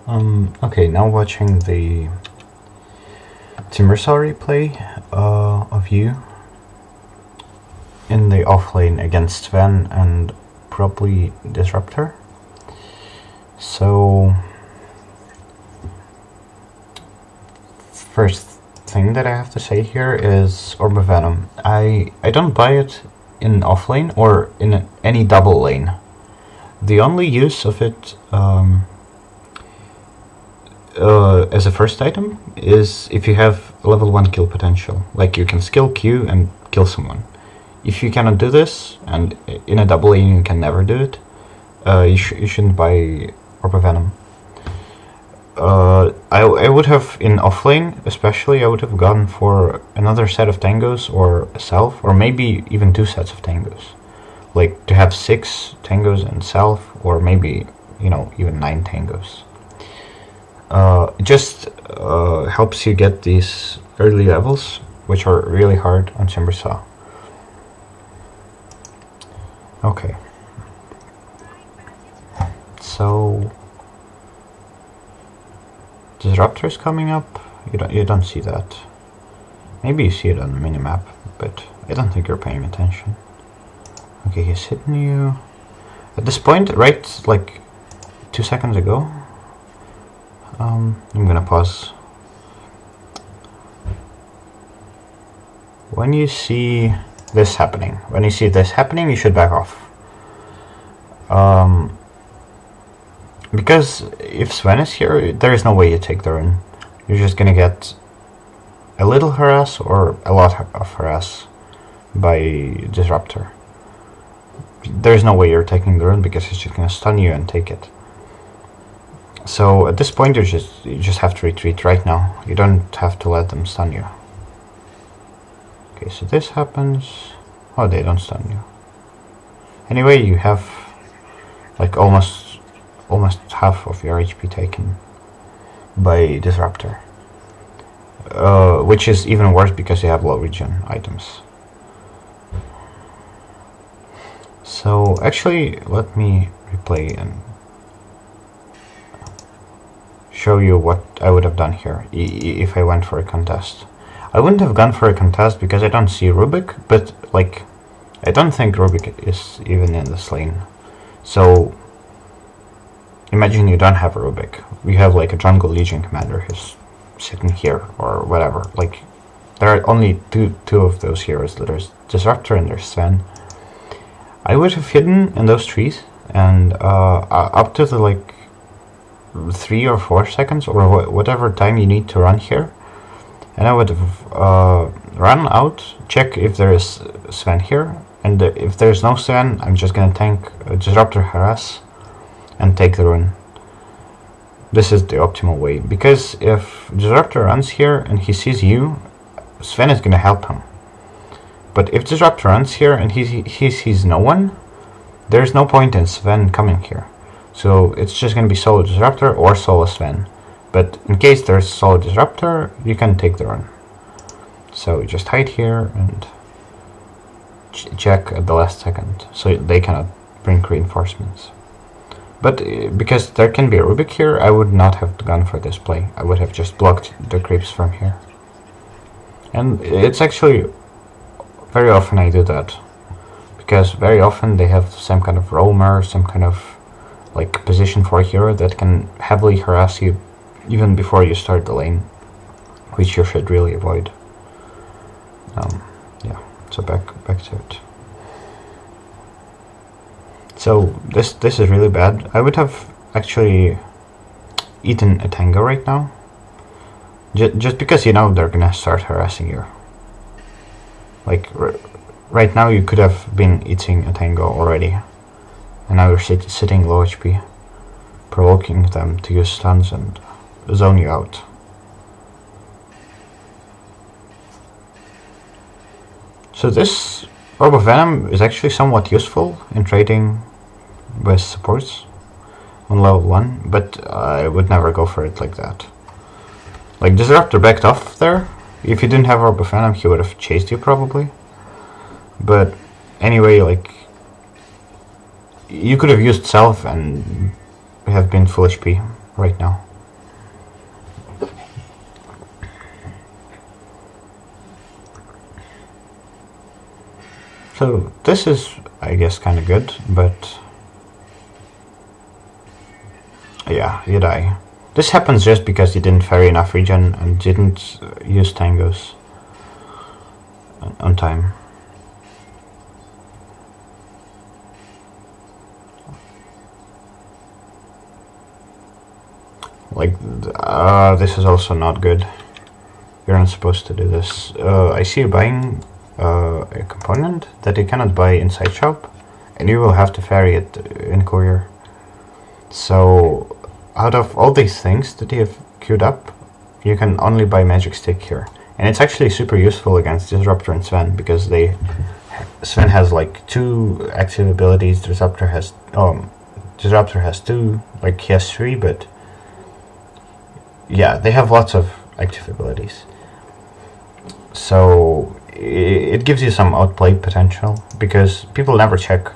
Okay, now watching the Timbersaw replay of you in the offlane against Sven and probably Disruptor. So, first thing that I have to say here is Orb of Venom. I don't buy it in offlane or in any double lane. The only use of it as a first item is if you have level 1 kill potential. Like you can skill Q and kill someone. If you cannot do this, and in a double lane you can never do it, you shouldn't buy Orb of Venom. I would have, in offlane especially, I would have gone for another set of tangos or a self, or maybe even 2 sets of tangos. Like to have 6 tangos and self, or maybe, you know, even 9 tangos. It just helps you get these early levels, which are really hard on Timbersaw. Okay. So Disruptor is coming up. You don't see that. Maybe you see it on the minimap, but I don't think you're paying attention. Okay, he's hitting you. At this point, right, like 2 seconds ago. I'm gonna pause. When you see this happening, you should back off. Because if Sven is here, there is no way you take the rune. You're just gonna get a little harass or a lot of harass by Disruptor. There's no way you're taking the rune because he's just gonna stun you and take it. So at this point you just have to retreat right now. You don't have to let them stun you. Okay, so this happens. Oh, they don't stun you. Anyway, you have like almost half of your HP taken by Disruptor. Which is even worse because you have low regen items. So actually, let me replay and show you what I would have done here if I went for a contest. I wouldn't have gone for a contest because I don't see Rubik, but like I don't think Rubik is even in this lane. So imagine you don't have a Rubik. We have like a Jungle Legion commander who's sitting here or whatever. Like there are only two of those heroes. There's Disruptor and there's Sven. I would have hidden in those trees and up to the like 3 or 4 seconds or whatever time you need to run here, and I would have run out, check if there is Sven here, and if there's no Sven, I'm just gonna tank Disruptor harass and take the rune. This is the optimal way, because if Disruptor runs here and he sees you, Sven is gonna help him. But if Disruptor runs here and he sees no one, there's no point in Sven coming here. So it's just going to be solo Disruptor or solo Sven. But in case there's solo Disruptor, you can take the run. So you just hide here and check at the last second, so they cannot bring reinforcements. But because there can be a Rubik here, I would not have gone for this play. I would have just blocked the creeps from here. And it's actually very often I do that, because very often they have some kind of roamer, some kind of like position for a hero that can heavily harass you even before you start the lane, which you should really avoid. Yeah, so back to it. So this is really bad. I would have actually eaten a tango right now, just because you know they're gonna start harassing you. Like right now you could have been eating a tango already, and now you're sitting low HP, provoking them to use stuns and zone you out. So this Orb of Venom is actually somewhat useful in trading with supports on level 1, but I would never go for it like that. Like Disruptor backed off there. If you didn't have Orb of Venom, he would have chased you probably. But anyway, like you could have used Self and have been full HP right now. So this is, I guess, kind of good, but yeah, you die. This happens just because you didn't ferry enough regen and didn't use tangos on time. Like, this is also not good. You're not supposed to do this. I see you buying a component that you cannot buy inside shop, and you will have to ferry it in courier. So out of all these things that you have queued up, you can only buy magic stick here, and it's actually super useful against Disruptor and Sven, because Sven has like 2 active abilities, Disruptor has 2, like he has 3, but yeah, they have lots of active abilities. So it gives you some outplay potential, because people never check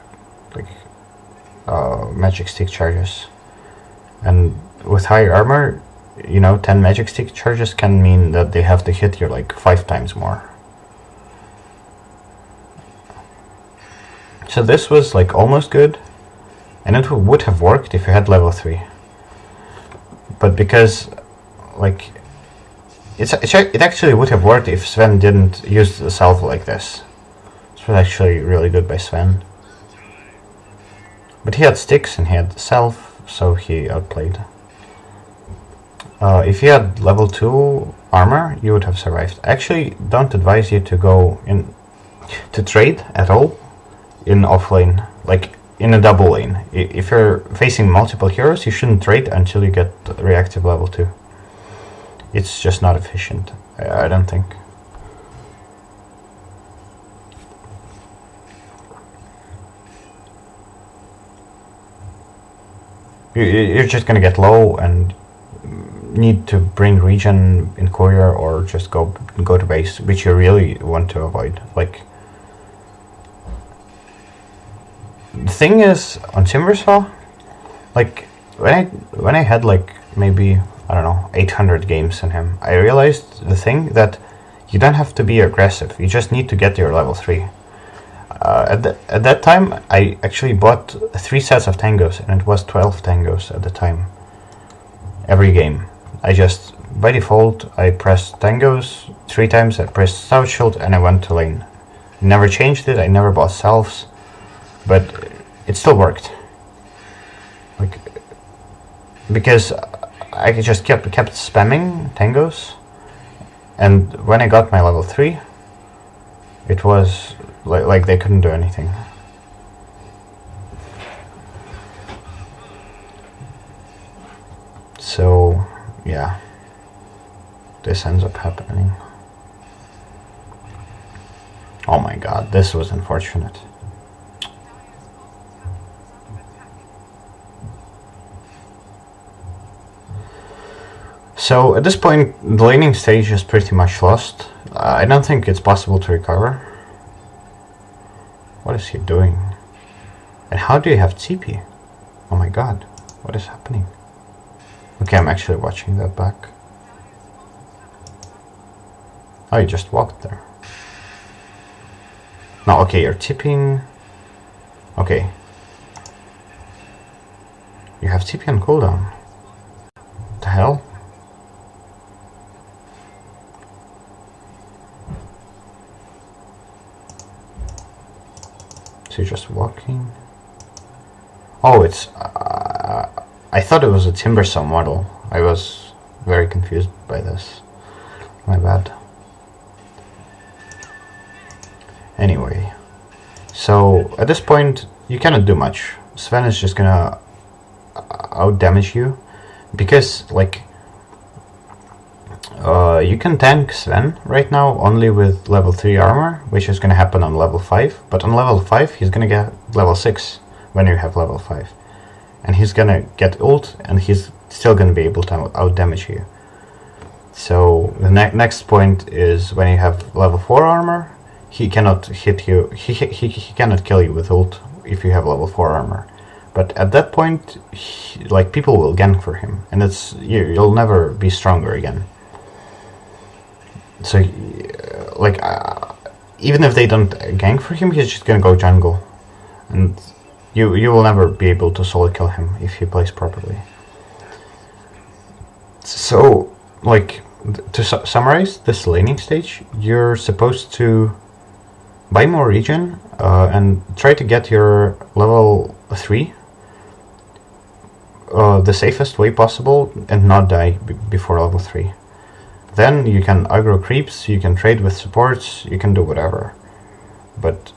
like magic stick charges. And with high armor, 10 magic stick charges can mean that they have to hit you like 5 times more. So this was like almost good, and it would have worked if you had level 3. But because like it actually would have worked if Sven didn't use the salve like this. This was actually really good by Sven. But he had sticks and he had the salve, so he outplayed. If you had level 2 armor, you would have survived. I actually don't advise you to go in to trade at all in offlane, like in a double lane. If you're facing multiple heroes, you shouldn't trade until you get reactive level 2. It's just not efficient, I don't think. You're just gonna get low and need to bring regen in courier, or just go to base, which you really want to avoid. Like, the thing is, on Timbersaw, like when I had like maybe, I don't know, 800 games in him, I realized the thing that you don't have to be aggressive, you just need to get your level 3. At that time, I actually bought 3 sets of tangos, and it was 12 tangos at the time. Every game. I just, by default, I pressed tangos 3 times, I pressed Stout Shield, and I went to lane. Never changed it, I never bought salves, but it still worked. Like, because I just kept spamming tangos, and when I got my level 3, it was like they couldn't do anything. So yeah, this ends up happening. Oh my god, this was unfortunate. So at this point, the laning stage is pretty much lost. I don't think it's possible to recover. What is he doing? And how do you have TP? Oh my god, what is happening? Okay, I'm actually watching that back. Oh, you just walked there. No, okay, you're tipping. Okay. You have TP on cooldown. What the hell? So you're just walking. Oh, it's... I thought it was a Timbersaw model. I was very confused by this. My bad. Anyway. So, at this point, you cannot do much. Sven is just gonna out-damage you. Because, like... you can tank Sven right now only with level 3 armor, which is gonna happen on level 5. But on level 5, he's gonna get level 6 when you have level 5. And he's gonna get ult, and he's still gonna be able to out-damage you. So the next point is when you have level 4 armor, he cannot hit you, he cannot kill you with ult if you have level 4 armor. But at that point, like, people will gank for him, and it's you'll never be stronger again. So, like, even if they don't gank for him, he's just gonna go jungle, and you will never be able to solo kill him if he plays properly. So, like, to summarize this laning stage, you're supposed to buy more regen and try to get your level 3 the safest way possible and not die before level 3. Then you can aggro creeps, you can trade with supports, you can do whatever. But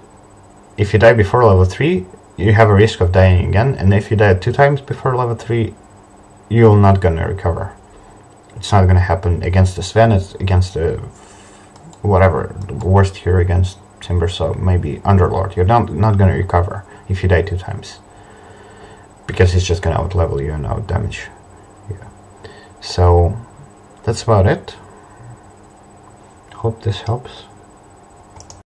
if you die before level 3, you have a risk of dying again, and if you die 2 times before level 3, you're not gonna recover. It's not gonna happen against the Sven, it's against the whatever, the worst hero against Timbersaw, maybe Underlord. You're not gonna recover if you die 2 times. Because he's just gonna out-level you and out-damage you. So, that's about it. Hope this helps.